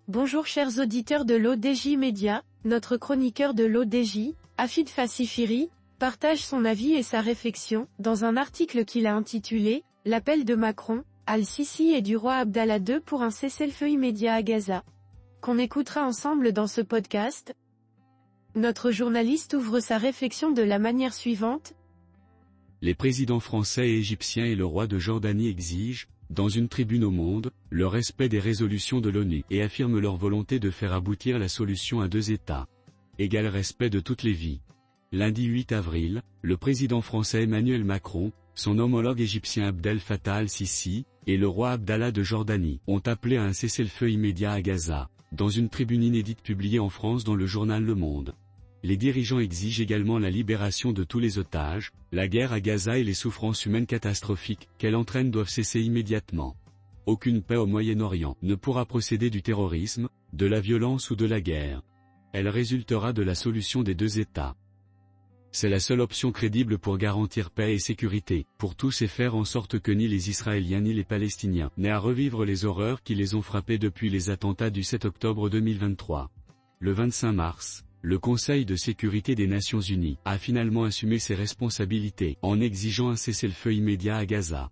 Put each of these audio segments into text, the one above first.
Bonjour chers auditeurs de l'ODJ Média, notre chroniqueur de l'ODJ, Afid Fassifiri, partage son avis et sa réflexion, dans un article qu'il a intitulé « L'appel de Macron, Al-Sisi et du roi Abdallah II pour un cessez-le-feu immédiat à Gaza », qu'on écoutera ensemble dans ce podcast. Notre journaliste ouvre sa réflexion de la manière suivante. Les présidents français et égyptiens et le roi de Jordanie exigent, dans une tribune au Monde, le respect des résolutions de l'ONU et affirment leur volonté de faire aboutir la solution à deux États. Égal respect de toutes les vies. Lundi 8 avril, le président français Emmanuel Macron, son homologue égyptien Abdel Fattah al-Sisi, et le roi Abdallah de Jordanie ont appelé à un cessez-le-feu immédiat à Gaza, dans une tribune inédite publiée en France dans le journal Le Monde. Les dirigeants exigent également la libération de tous les otages, la guerre à Gaza et les souffrances humaines catastrophiques qu'elle entraîne doivent cesser immédiatement. Aucune paix au Moyen-Orient ne pourra procéder du terrorisme, de la violence ou de la guerre. Elle résultera de la solution des deux États. C'est la seule option crédible pour garantir paix et sécurité, pour tous et faire en sorte que ni les Israéliens ni les Palestiniens n'aient à revivre les horreurs qui les ont frappés depuis les attentats du 7 octobre 2023. Le 25 mars, le Conseil de sécurité des Nations Unies a finalement assumé ses responsabilités en exigeant un cessez-le-feu immédiat à Gaza.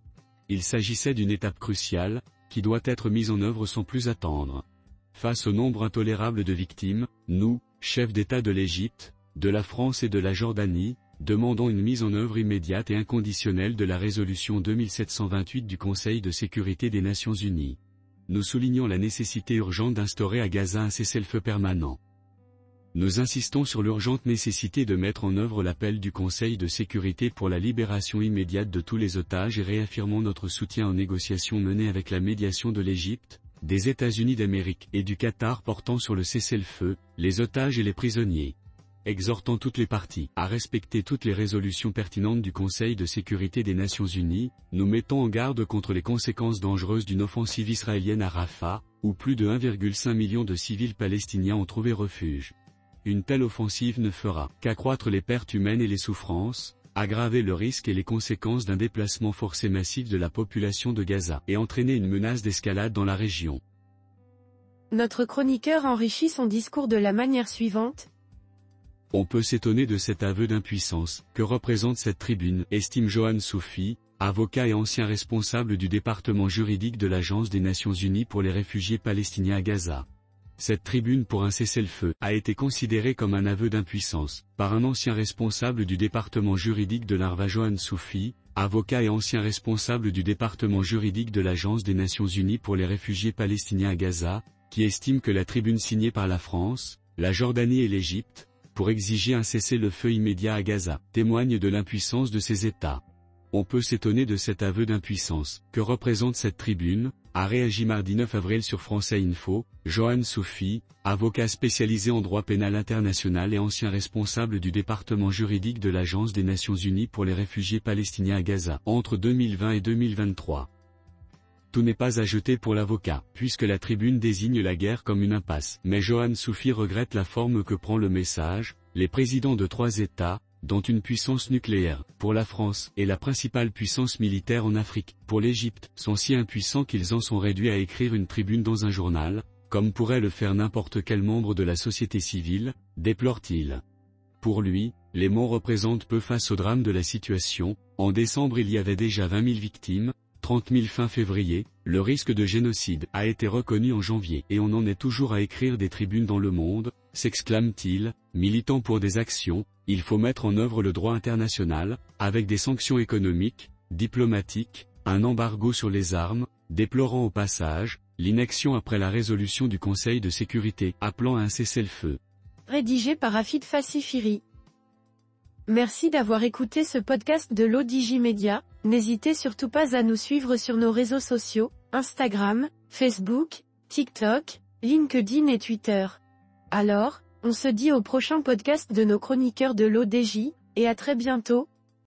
Il s'agissait d'une étape cruciale, qui doit être mise en œuvre sans plus attendre. Face au nombre intolérable de victimes, nous, chefs d'État de l'Égypte, de la France et de la Jordanie, demandons une mise en œuvre immédiate et inconditionnelle de la résolution 2728 du Conseil de sécurité des Nations Unies. Nous soulignons la nécessité urgente d'instaurer à Gaza un cessez-le-feu permanent. Nous insistons sur l'urgente nécessité de mettre en œuvre l'appel du Conseil de sécurité pour la libération immédiate de tous les otages et réaffirmons notre soutien aux négociations menées avec la médiation de l'Égypte, des États-Unis d'Amérique et du Qatar portant sur le cessez-le-feu, les otages et les prisonniers. Exhortant toutes les parties à respecter toutes les résolutions pertinentes du Conseil de sécurité des Nations Unies, nous mettons en garde contre les conséquences dangereuses d'une offensive israélienne à Rafah, où plus de 1,5 million de civils palestiniens ont trouvé refuge. Une telle offensive ne fera qu'accroître les pertes humaines et les souffrances, aggraver le risque et les conséquences d'un déplacement forcé massif de la population de Gaza et entraîner une menace d'escalade dans la région. Notre chroniqueur enrichit son discours de la manière suivante. On peut s'étonner de cet aveu d'impuissance que représente cette tribune, estime Johan Soufi, avocat et ancien responsable du département juridique de l'Agence des Nations Unies pour les réfugiés palestiniens à Gaza. Cette tribune pour un cessez-le-feu a été considérée comme un aveu d'impuissance par un ancien responsable du département juridique de l'ARVA Johan Soufi, avocat et ancien responsable du département juridique de l'Agence des Nations Unies pour les réfugiés palestiniens à Gaza, qui estime que la tribune signée par la France, la Jordanie et l'Égypte, pour exiger un cessez-le-feu immédiat à Gaza, témoigne de l'impuissance de ces États. On peut s'étonner de cet aveu d'impuissance que représente cette tribune, a réagi mardi 9 avril sur Français Info, Johan Soufi, avocat spécialisé en droit pénal international et ancien responsable du département juridique de l'Agence des Nations Unies pour les réfugiés palestiniens à Gaza, entre 2020 et 2023. Tout n'est pas à jeter pour l'avocat, puisque la tribune désigne la guerre comme une impasse. Mais Johan Soufi regrette la forme que prend le message. Les présidents de 3 États, dont une puissance nucléaire, pour la France, et la principale puissance militaire en Afrique, pour l'Égypte, sont si impuissants qu'ils en sont réduits à écrire une tribune dans un journal, comme pourrait le faire n'importe quel membre de la société civile, déplore-t-il. Pour lui, les mots représentent peu face au drame de la situation. En décembre il y avait déjà 20 000 victimes, 30 000 fin février, le risque de génocide a été reconnu en janvier et on en est toujours à écrire des tribunes dans le monde, s'exclame-t-il, militant pour des actions, il faut mettre en œuvre le droit international, avec des sanctions économiques, diplomatiques, un embargo sur les armes, déplorant au passage, l'inaction après la résolution du Conseil de sécurité appelant à un cessez-le-feu. Rédigé par Afid Fassifiri. Merci d'avoir écouté ce podcast de l'ODJ Média. N'hésitez surtout pas à nous suivre sur nos réseaux sociaux, Instagram, Facebook, TikTok, LinkedIn et Twitter. Alors, on se dit au prochain podcast de nos chroniqueurs de l'ODJ, et à très bientôt.